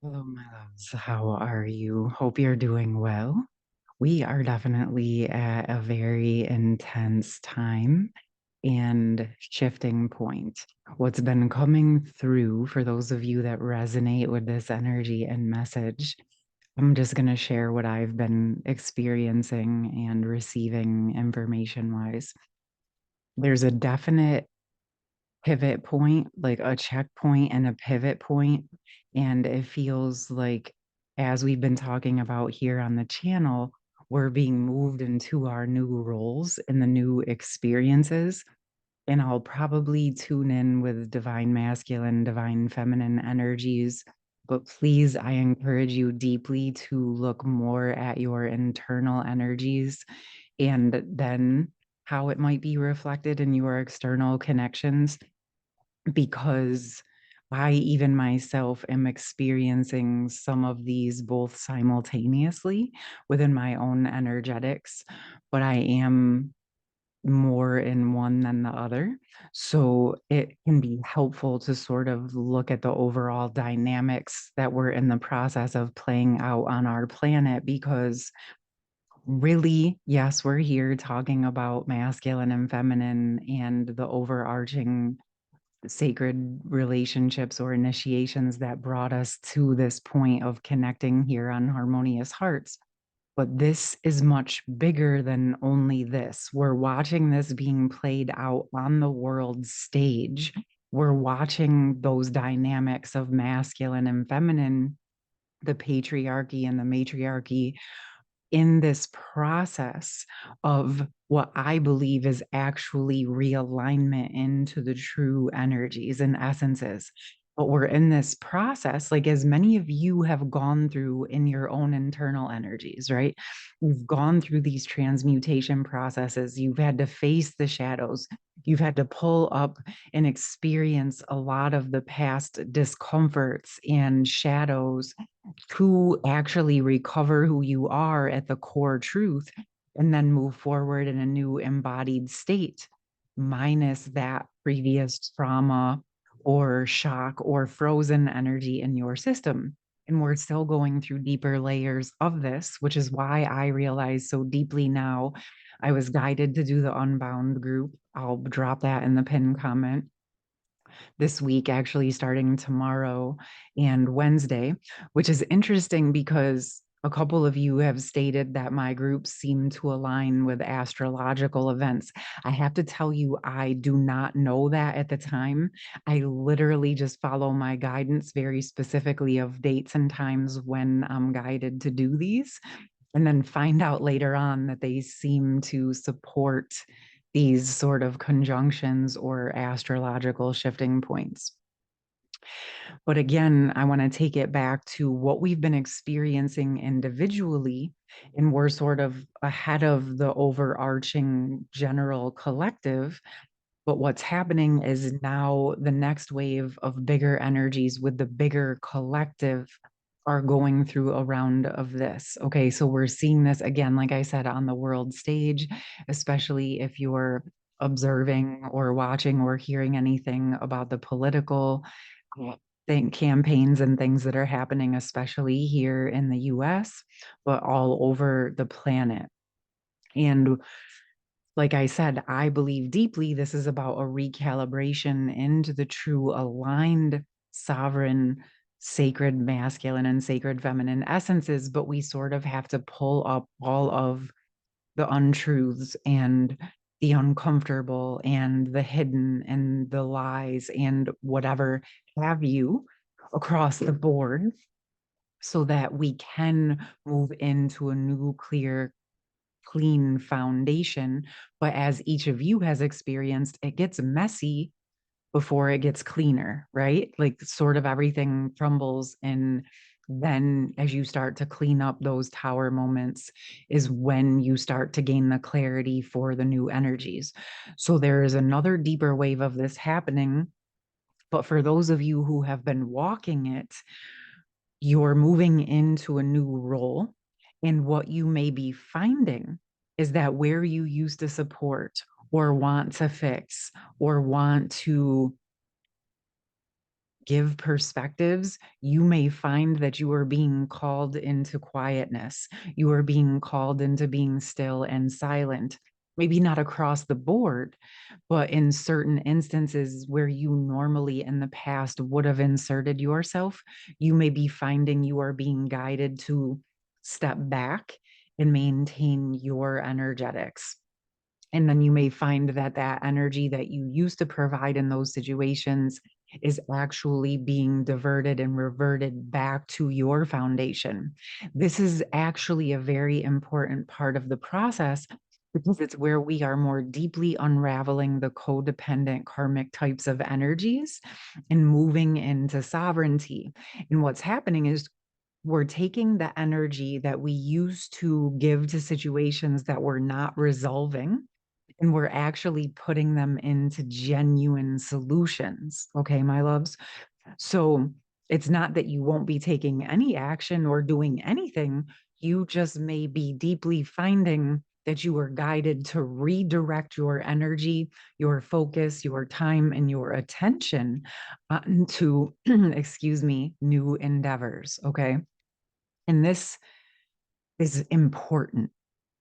Hello, my loves. How are you? Hope you're doing well. We are definitely at a very intense time and shifting point. What's been coming through for those of you that resonate with this energy and message, I'm just going to share what I've been experiencing and receiving information wise. There's a definite pivot point, like a checkpoint and a pivot point. And it feels like, as we've been talking about here on the channel, we're being moved into our new roles and the new experiences. And I'll probably tune in with divine masculine, divine feminine energies. But please, I encourage you deeply to look more at your internal energies and then how it might be reflected in your external connections, because I even myself am experiencing some of these both simultaneously within my own energetics, but I am more in one than the other. So it can be helpful to sort of look at the overall dynamics that we're in the process of playing out on our planet, because really, yes, we're here talking about masculine and feminine and the overarching sacred relationships or initiations that brought us to this point of connecting here on Harmonious Hearts. But this is much bigger than only this. We're watching this being played out on the world stage. We're watching those dynamics of masculine and feminine, the patriarchy and the matriarchy, in this process of what I believe is actually realignment into the true energies and essences. But we're in this process, like as many of you have gone through in your own internal energies, right? You've gone through these transmutation processes. You've had to face the shadows. You've had to pull up and experience a lot of the past discomforts and shadows to actually recover who you are at the core truth and then move forward in a new embodied state, minus that previous trauma or shock or frozen energy in your system. And we're still going through deeper layers of this, which is why I realize so deeply now. I was guided to do the Unbound group. I'll drop that in the pin comment this week, actually starting tomorrow and Wednesday, which is interesting because a couple of you have stated that my groups seem to align with astrological events. I have to tell you, I do not know that at the time. I literally just follow my guidance very specifically of dates and times when I'm guided to do these, and then find out later on that they seem to support these sort of conjunctions or astrological shifting points. But again, I want to take it back to what we've been experiencing individually, and we're sort of ahead of the overarching general collective. But what's happening is now the next wave of bigger energies with the bigger collective are going through a round of this. Okay, so we're seeing this again, like I said, on the world stage, especially if you're observing or watching or hearing anything about the political campaigns and things that are happening, especially here in the US, but all over the planet. And like I said, I believe deeply this is about a recalibration into the true aligned, sovereign, sacred masculine and sacred feminine essences. But we sort of have to pull up all of the untruths and the uncomfortable and the hidden and the lies and whatever have you across the board, so that we can move into a new, clear, clean foundation. But as each of you has experienced, it gets messy before it gets cleaner, right? Like sort of everything crumbles. And then as you start to clean up those tower moments is when you start to gain the clarity for the new energies. So there is another deeper wave of this happening. But for those of you who have been walking it, you're moving into a new role. And what you may be finding is that where you used to support or want to fix or want to give perspectives, you may find that you are being called into quietness. You are being called into being still and silent. Maybe not across the board, but in certain instances where you normally in the past would have inserted yourself, you may be finding you are being guided to step back and maintain your energetics. And then you may find that that energy that you used to provide in those situations is actually being diverted and reverted back to your foundation. This is actually a very important part of the process because it's where we are more deeply unraveling the codependent karmic types of energies and moving into sovereignty. And what's happening is we're taking the energy that we used to give to situations that we're not resolving and we're actually putting them into genuine solutions. Okay, my loves. So it's not that you won't be taking any action or doing anything. You just may be deeply finding that you are guided to redirect your energy, your focus, your time, and your attention into, excuse me, new endeavors. Okay. And this is important.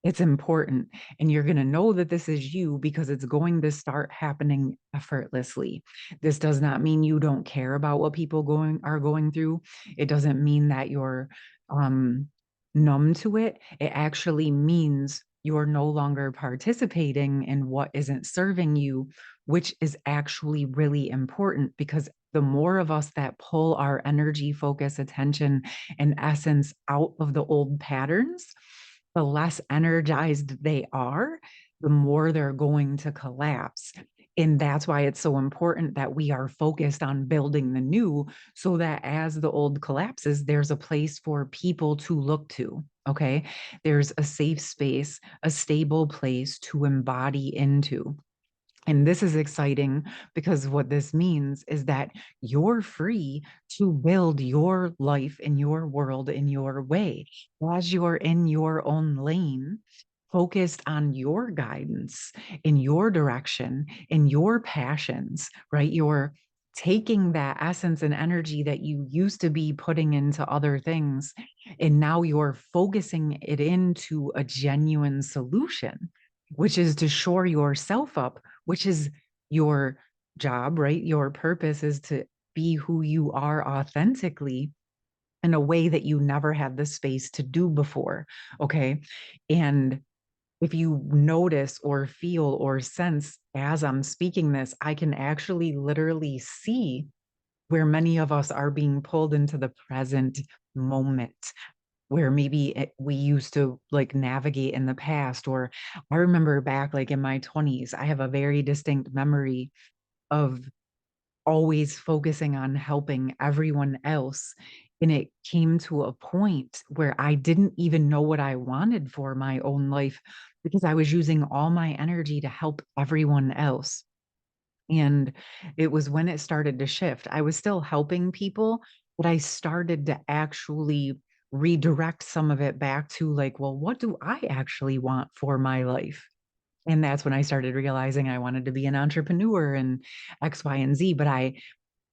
It's important. And you're going to know that this is you because it's going to start happening effortlessly. This does not mean you don't care about what people are going through. It doesn't mean that you're um, numb to it. It actually means you're no longer participating in what isn't serving you, which is actually really important because the more of us that pull our energy, focus, attention, and essence out of the old patterns, the less energized they are, the more they're going to collapse. And that's why it's so important that we are focused on building the new so that as the old collapses, there's a place for people to look to. Okay. There's a safe space, a stable place to embody into. And this is exciting because what this means is that you're free to build your life in your world in your way. As you're in your own lane, focused on your guidance, in your direction, in your passions, right? You're taking that essence and energy that you used to be putting into other things, and now you're focusing it into a genuine solution, which is to shore yourself up, which is your job, right? Your purpose is to be who you are authentically in a way that you never had the space to do before. Okay. And if you notice or feel or sense as I'm speaking this, I can actually literally see where many of us are being pulled into the present moment where maybe we used to like navigate in the past. Or I remember back like in my 20s, I have a very distinct memory of always focusing on helping everyone else. And it came to a point where I didn't even know what I wanted for my own life because I was using all my energy to help everyone else. And it was when it started to shift. I was still helping people, but I started to actually redirect some of it back to like, well, what do I actually want for my life? And that's when I started realizing I wanted to be an entrepreneur and X, Y, and Z. But I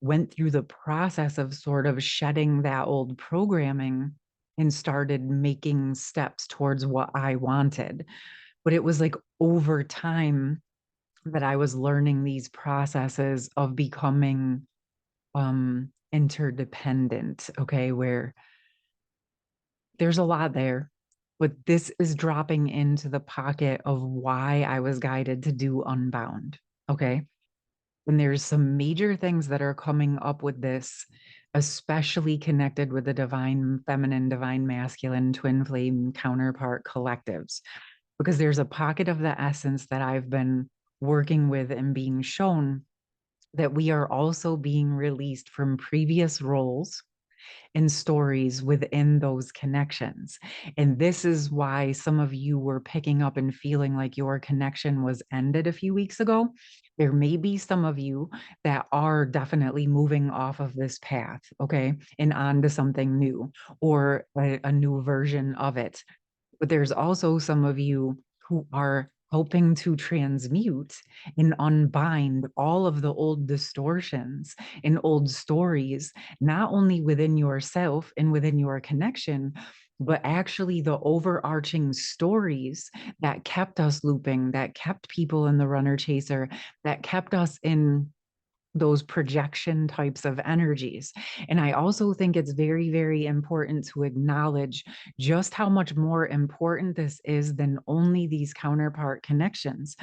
went through the process of sort of shedding that old programming and started making steps towards what I wanted. But it was like over time that I was learning these processes of becoming interdependent, okay, where there's a lot there, but this is dropping into the pocket of why I was guided to do Unbound, okay? And there's some major things that are coming up with this, especially connected with the divine feminine, divine masculine, twin flame counterpart collectives, because there's a pocket of the essence that I've been working with and being shown that we are also being released from previous roles and stories within those connections. And this is why some of you were picking up and feeling like your connection was ended a few weeks ago. There may be some of you that are definitely moving off of this path, okay, and onto something new or a new version of it. But there's also some of you who are helping to transmute and unbind all of the old distortions and old stories, not only within yourself and within your connection, but actually the overarching stories that kept us looping, that kept people in the runner chaser, that kept us in those projection types of energies. And I also think it's very, very important to acknowledge just how much more important this is than only these counterpart connections,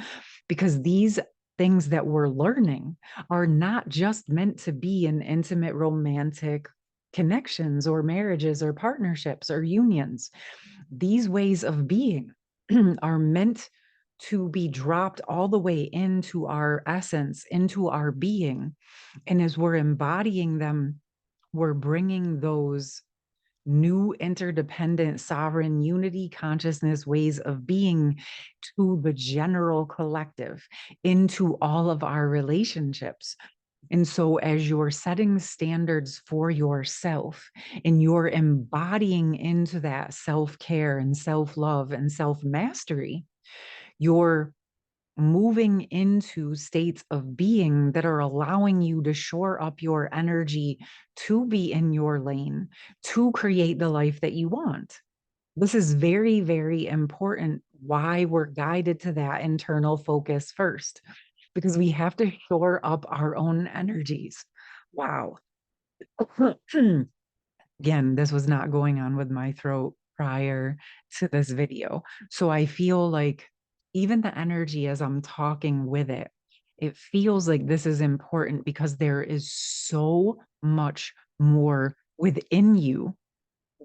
because these things that we're learning are not just meant to be in intimate romantic connections or marriages or partnerships or unions. These ways of being are meant to be dropped all the way into our essence, into our being. And as we're embodying them, we're bringing those new interdependent sovereign unity consciousness ways of being to the general collective, into all of our relationships. And so, as you're setting standards for yourself and you're embodying into that self care and self love and self mastery, you're moving into states of being that are allowing you to shore up your energy to be in your lane, to create the life that you want. This is very, very important why we're guided to that internal focus first, because we have to shore up our own energies. Wow. Again, this was not going on with my throat prior to this video. So I feel like even the energy as I'm talking with it, it feels like this is important because there is so much more within you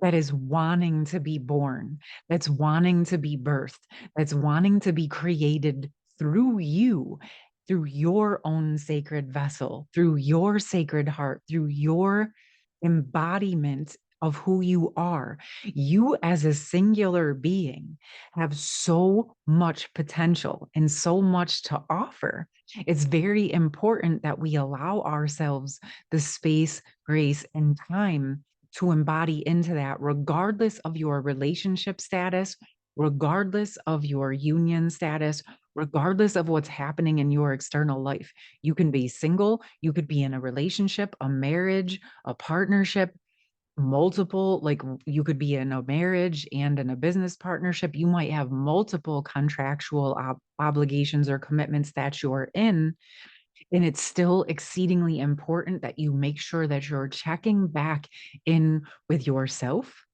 that is wanting to be born, that's wanting to be birthed, that's wanting to be created through you, through your own sacred vessel, through your sacred heart, through your embodiment of who you are. You, as a singular being, have so much potential and so much to offer. It's very important that we allow ourselves the space, grace, and time to embody into that, regardless of your relationship status, regardless of your union status, regardless of what's happening in your external life. You can be single, you could be in a relationship, a marriage, a partnership, multiple, like you could be in a marriage and in a business partnership. You might have multiple contractual obligations or commitments that you're in, and it's still exceedingly important that you make sure that you're checking back in with yourself,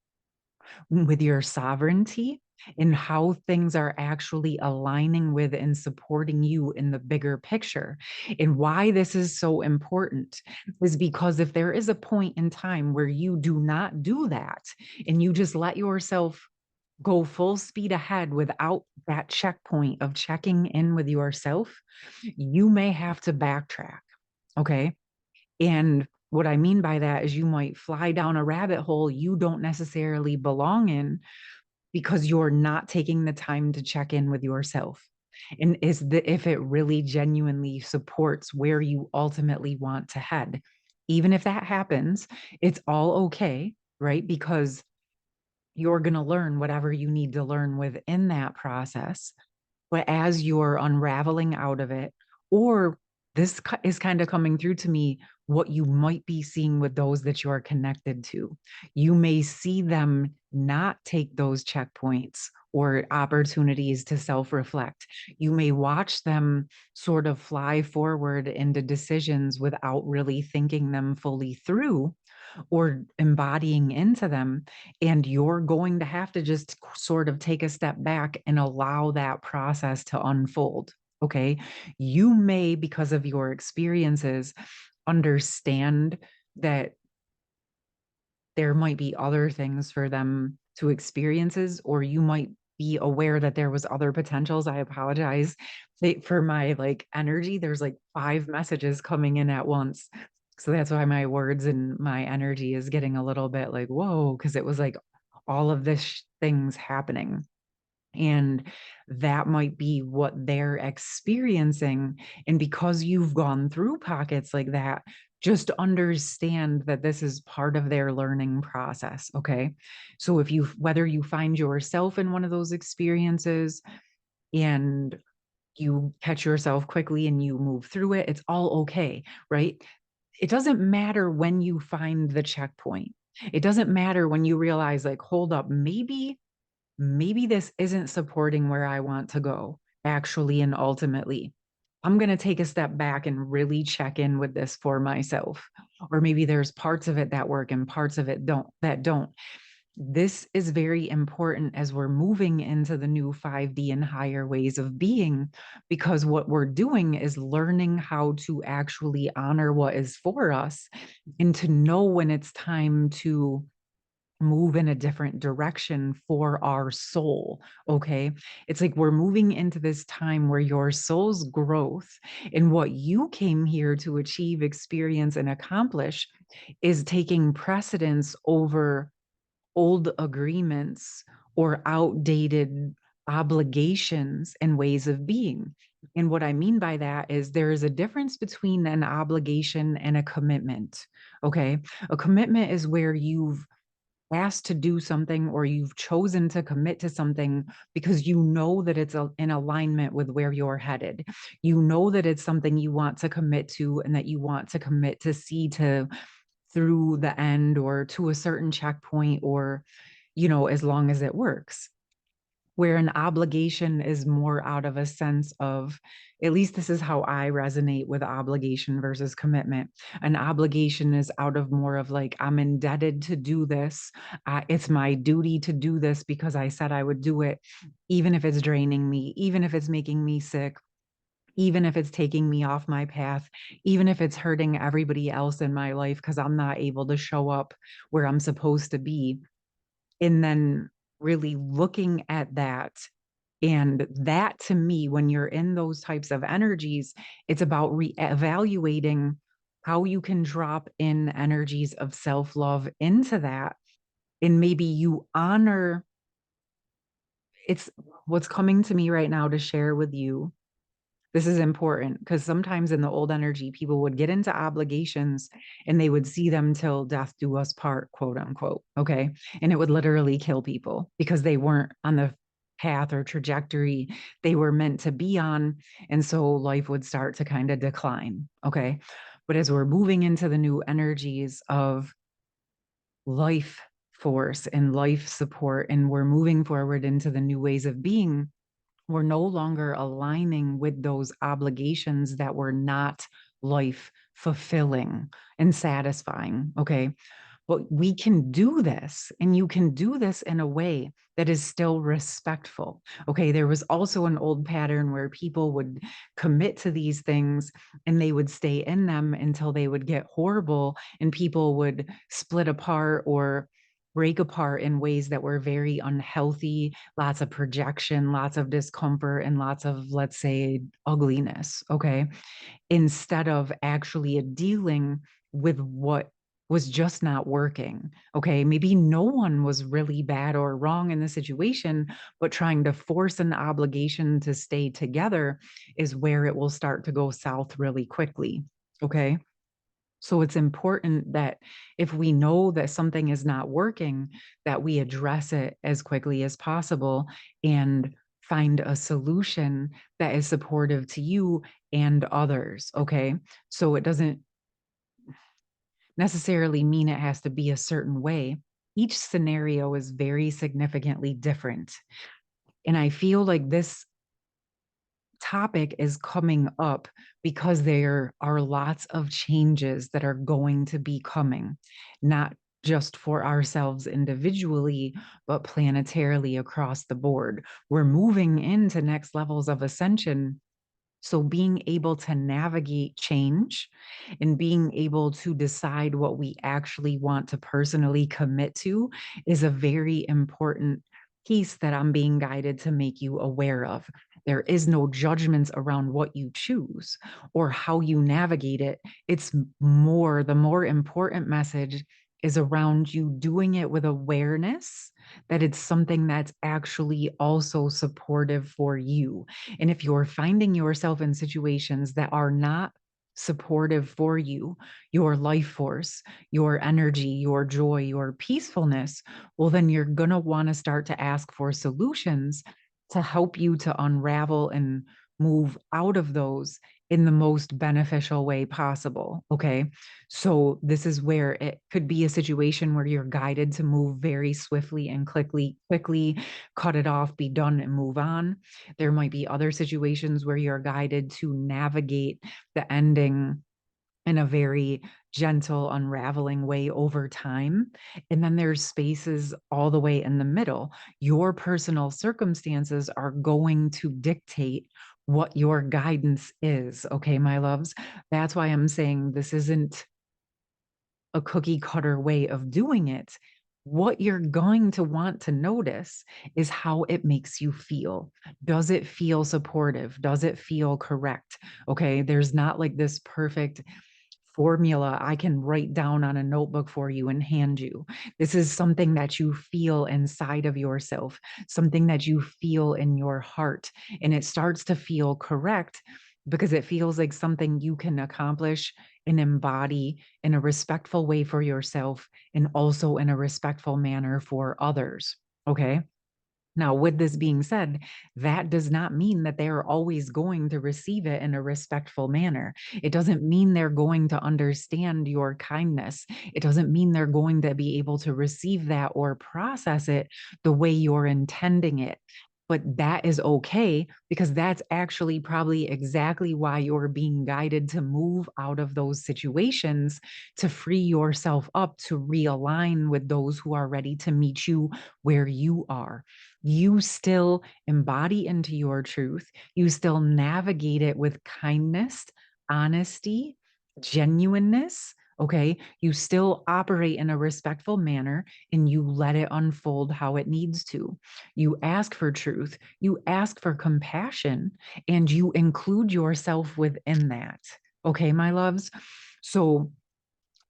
with your sovereignty, and how things are actually aligning with and supporting you in the bigger picture. And why this is so important is because if there is a point in time where you do not do that and you just let yourself go full speed ahead without that checkpoint of checking in with yourself, you may have to backtrack. Okay. And what I mean by that is you might fly down a rabbit hole you don't necessarily belong in because you're not taking the time to check in with yourself. And if it really genuinely supports where you ultimately want to head. Even if that happens, it's all okay, right? Because you're going to learn whatever you need to learn within that process. But as you're unraveling out of it, or this is kind of coming through to me, what you might be seeing with those that you are connected to. You may see them not take those checkpoints or opportunities to self reflect. You may watch them sort of fly forward into decisions without really thinking them fully through or embodying into them. And you're going to have to just sort of take a step back and allow that process to unfold. Okay. You may, because of your experiences, understand that there might be other things for them to experiences, or you might be aware that there was other potentials. I apologize for my like energy. There's like 5 messages coming in at once. So that's why my words and my energy is getting a little bit like, whoa, because it was like all of this things happening. And that might be what they're experiencing. And because you've gone through pockets like that, just understand that this is part of their learning process. Okay. So if you, whether you find yourself in one of those experiences, and you catch yourself quickly and you move through it, it's all okay, right? It doesn't matter when you find the checkpoint. It doesn't matter when you realize, like, hold up, maybe this isn't supporting where I want to go, actually and ultimately. I'm going to take a step back and really check in with this for myself. Or maybe there's parts of it that work and parts of it don't. This is very important as we're moving into the new 5D and higher ways of being, because what we're doing is learning how to actually honor what is for us and to know when it's time to move in a different direction for our soul. Okay. It's like we're moving into this time where your soul's growth and what you came here to achieve, experience, and accomplish is taking precedence over old agreements or outdated obligations and ways of being. And what I mean by that is there is a difference between an obligation and a commitment. Okay. A commitment is where you've asked to do something or you've chosen to commit to something because you know that it's in alignment with where you're headed. You know that it's something you want to commit to and that you want to commit to see to through the end or to a certain checkpoint or, as long as it works. Where an obligation is more out of a sense of, at least this is how I resonate with obligation versus commitment. An obligation is out of more of like, I'm indebted to do this. It's my duty to do this because I said I would do it, even if it's draining me, even if it's making me sick, even if it's taking me off my path, even if it's hurting everybody else in my life because I'm not able to show up where I'm supposed to be. And then really looking at that. And that to me, when you're in those types of energies, it's about re-evaluating how you can drop in energies of self love into that. And maybe you honor it's what's coming to me right now to share with you. This is important because sometimes in the old energy, people would get into obligations and they would see them till death do us part, quote unquote. Okay. And it would literally kill people because they weren't on the path or trajectory they were meant to be on. And so life would start to kind of decline. Okay. But as we're moving into the new energies of life force and life support, and we're moving forward into the new ways of being, we're no longer aligning with those obligations that were not life fulfilling and satisfying. Okay. But we can do this, and you can do this in a way that is still respectful. Okay. There was also an old pattern where people would commit to these things and they would stay in them until they would get horrible, and people would split apart or break apart in ways that were very unhealthy, lots of projection, lots of discomfort, and lots of, let's say, ugliness. Okay. Instead of actually dealing with what was just not working. Okay. Maybe no one was really bad or wrong in the situation, but trying to force an obligation to stay together is where it will start to go south really quickly. Okay. So it's important that if we know that something is not working, that we address it as quickly as possible and find a solution that is supportive to you and others. Okay. So it doesn't necessarily mean it has to be a certain way. Each scenario is very significantly different. And I feel like this topic is coming up because there are lots of changes that are going to be coming, not just for ourselves individually, but planetarily across the board. We're moving into next levels of ascension. So, being able to navigate change and being able to decide what we actually want to personally commit to is a very important piece that I'm being guided to make you aware of. There is no judgments around what you choose or how you navigate it. It's more, the more important message is around you doing it with awareness that it's something that's actually also supportive for you. And if you're finding yourself in situations that are not supportive for you, your life force, your energy, your joy, your peacefulness, well, then you're going to want to start to ask for solutions to help you to unravel and move out of those in the most beneficial way possible. Okay. So, this is where it could be a situation where you're guided to move very swiftly and quickly cut it off, be done, and move on. There might be other situations where you're guided to navigate the ending in a very gentle, unraveling way over time. And then there's spaces all the way in the middle. Your personal circumstances are going to dictate what your guidance is. Okay, my loves. That's why I'm saying this isn't a cookie cutter way of doing it. What you're going to want to notice is how it makes you feel. Does it feel supportive? Does it feel correct? Okay, there's not like this perfect formula I can write down on a notebook for you and hand you. This is something that you feel inside of yourself, something that you feel in your heart. And it starts to feel correct because it feels like something you can accomplish and embody in a respectful way for yourself and also in a respectful manner for others. Okay. Now, with this being said, that does not mean that they are always going to receive it in a respectful manner. It doesn't mean they're going to understand your kindness. It doesn't mean they're going to be able to receive that or process it the way you're intending it. But that is okay because that's actually probably exactly why you're being guided to move out of those situations to free yourself up to realign with those who are ready to meet you where you are. You still embody into your truth. You still navigate it with kindness, honesty, genuineness. Okay. You still operate in a respectful manner and you let it unfold how it needs to. You ask for truth, you ask for compassion, and you include yourself within that. Okay, my loves. So,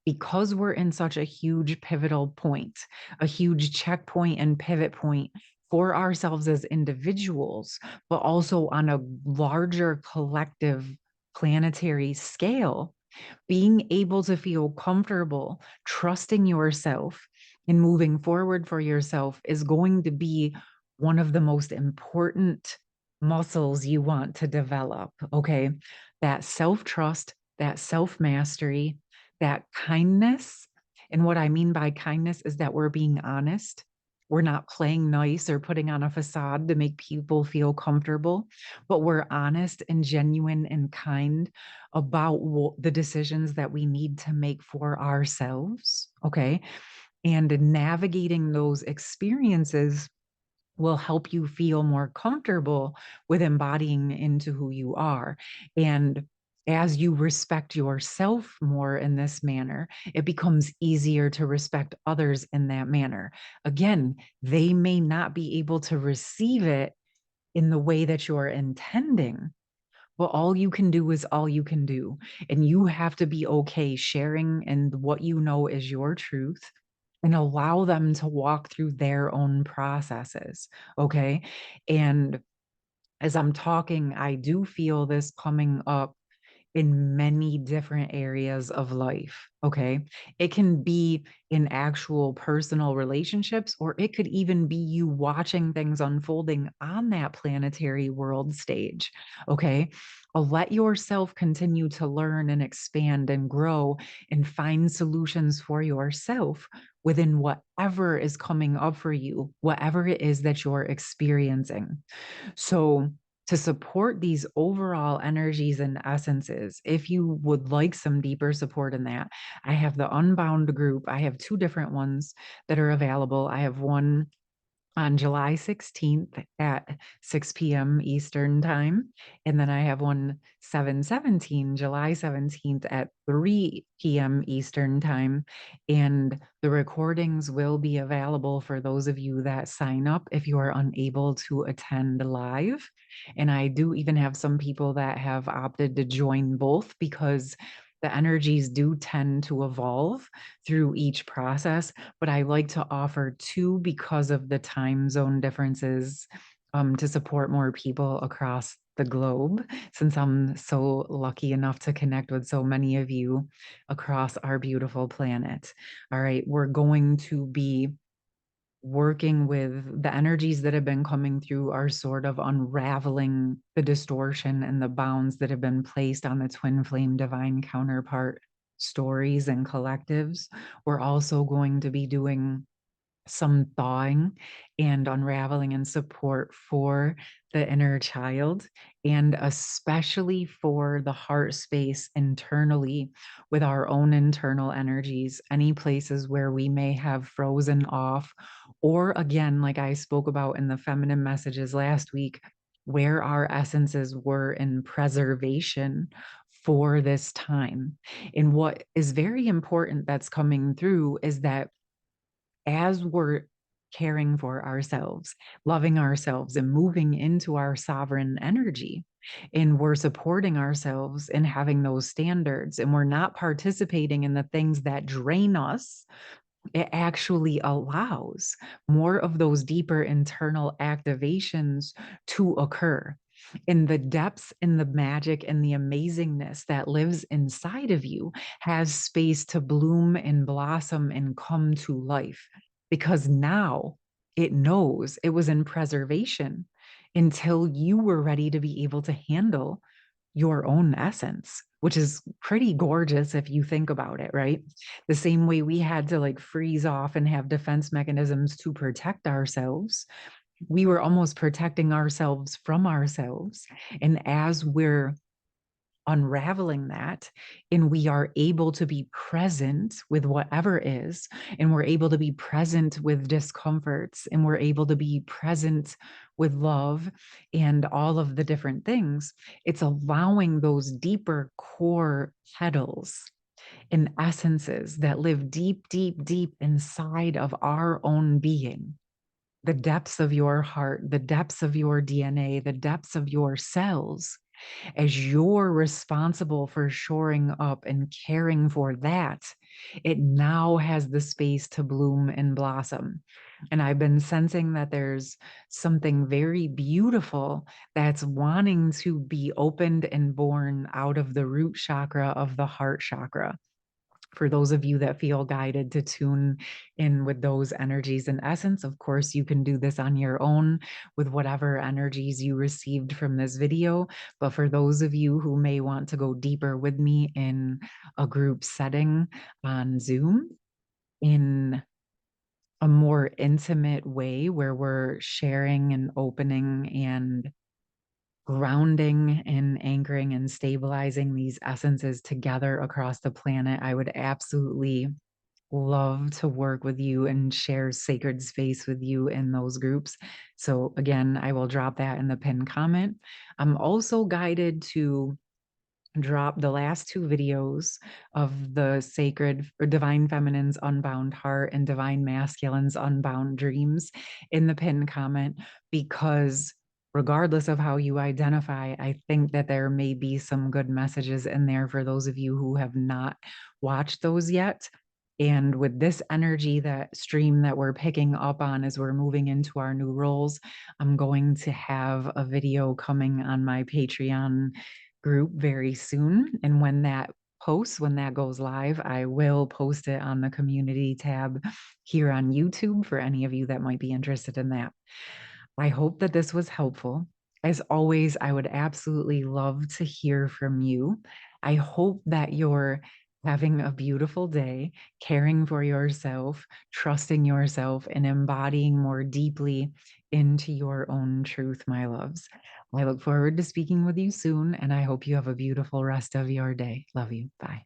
because we're in such a huge pivotal point, a huge checkpoint and pivot point for ourselves as individuals, but also on a larger collective planetary scale, being able to feel comfortable trusting yourself and moving forward for yourself is going to be one of the most important muscles you want to develop. Okay. That self trust, that self mastery, that kindness. And what I mean by kindness is that we're being honest. We're not playing nice or putting on a facade to make people feel comfortable, but we're honest and genuine and kind about the decisions that we need to make for ourselves. Okay. And navigating those experiences will help you feel more comfortable with embodying into who you are. And as you respect yourself more in this manner, it becomes easier to respect others in that manner. Again, they may not be able to receive it in the way that you're intending, but all you can do is all you can do. And you have to be okay sharing and what you know is your truth and allow them to walk through their own processes. Okay. And as I'm talking, I do feel this coming up in many different areas of life. Okay. It can be in actual personal relationships, or it could even be you watching things unfolding on that planetary world stage. Okay. Let yourself continue to learn and expand and grow and find solutions for yourself within whatever is coming up for you, whatever it is that you're experiencing. So, to support these overall energies and essences, if you would like some deeper support in that, I have the Unbound group. I have two different ones that are available. I have one on July 16th at 6 p.m. Eastern time. And then I have one 7/17, July 17th at 3 p.m. Eastern time. And the recordings will be available for those of you that sign up if you are unable to attend live. And I do even have some people that have opted to join both because the energies do tend to evolve through each process, but I like to offer two because of the time zone differences, to support more people across the globe, since I'm so lucky enough to connect with so many of you across our beautiful planet. All right, we're going to be working with the energies that have been coming through are sort of unraveling the distortion and the bounds that have been placed on the twin flame divine counterpart stories and collectives. We're also going to be doing some thawing and unraveling and support for the inner child, and especially for the heart space internally with our own internal energies, any places where we may have frozen off, or again, like I spoke about in the feminine messages last week, where our essences were in preservation for this time. And what is very important that's coming through is that as we're caring for ourselves, loving ourselves, and moving into our sovereign energy, and we're supporting ourselves and having those standards, and we're not participating in the things that drain us, it actually allows more of those deeper internal activations to occur. In the depths and the magic and the amazingness that lives inside of you has space to bloom and blossom and come to life, because now it knows it was in preservation until you were ready to be able to handle your own essence, which is pretty gorgeous if you think about it, right? The same way we had to like freeze off and have defense mechanisms to protect ourselves, we were almost protecting ourselves from ourselves. And as we're unraveling that, and we are able to be present with whatever is, and we're able to be present with discomforts, and we're able to be present with love and all of the different things, it's allowing those deeper core petals and essences that live deep, deep, deep inside of our own being, the depths of your heart, the depths of your DNA, the depths of your cells. As you're responsible for shoring up and caring for that, it now has the space to bloom and blossom. And I've been sensing that there's something very beautiful that's wanting to be opened and born out of the root chakra of the heart chakra. For those of you that feel guided to tune in with those energies in essence, of course, you can do this on your own with whatever energies you received from this video. But for those of you who may want to go deeper with me in a group setting on Zoom, in a more intimate way where we're sharing and opening and grounding and anchoring and stabilizing these essences together across the planet, I would absolutely love to work with you and share sacred space with you in those groups. So, again, I will drop that in the pinned comment. I'm also guided to drop the last two videos of the sacred or divine feminine's unbound heart and divine masculine's unbound dreams in the pinned comment, because regardless of how you identify, I think that there may be some good messages in there for those of you who have not watched those yet. And with this energy, that stream that we're picking up on as we're moving into our new roles, I'm going to have a video coming on my Patreon group very soon. And when that posts, when that goes live, I will post it on the community tab here on YouTube for any of you that might be interested in that. I hope that this was helpful. As always, I would absolutely love to hear from you. I hope that you're having a beautiful day, caring for yourself, trusting yourself, and embodying more deeply into your own truth, my loves. I look forward to speaking with you soon, and I hope you have a beautiful rest of your day. Love you. Bye.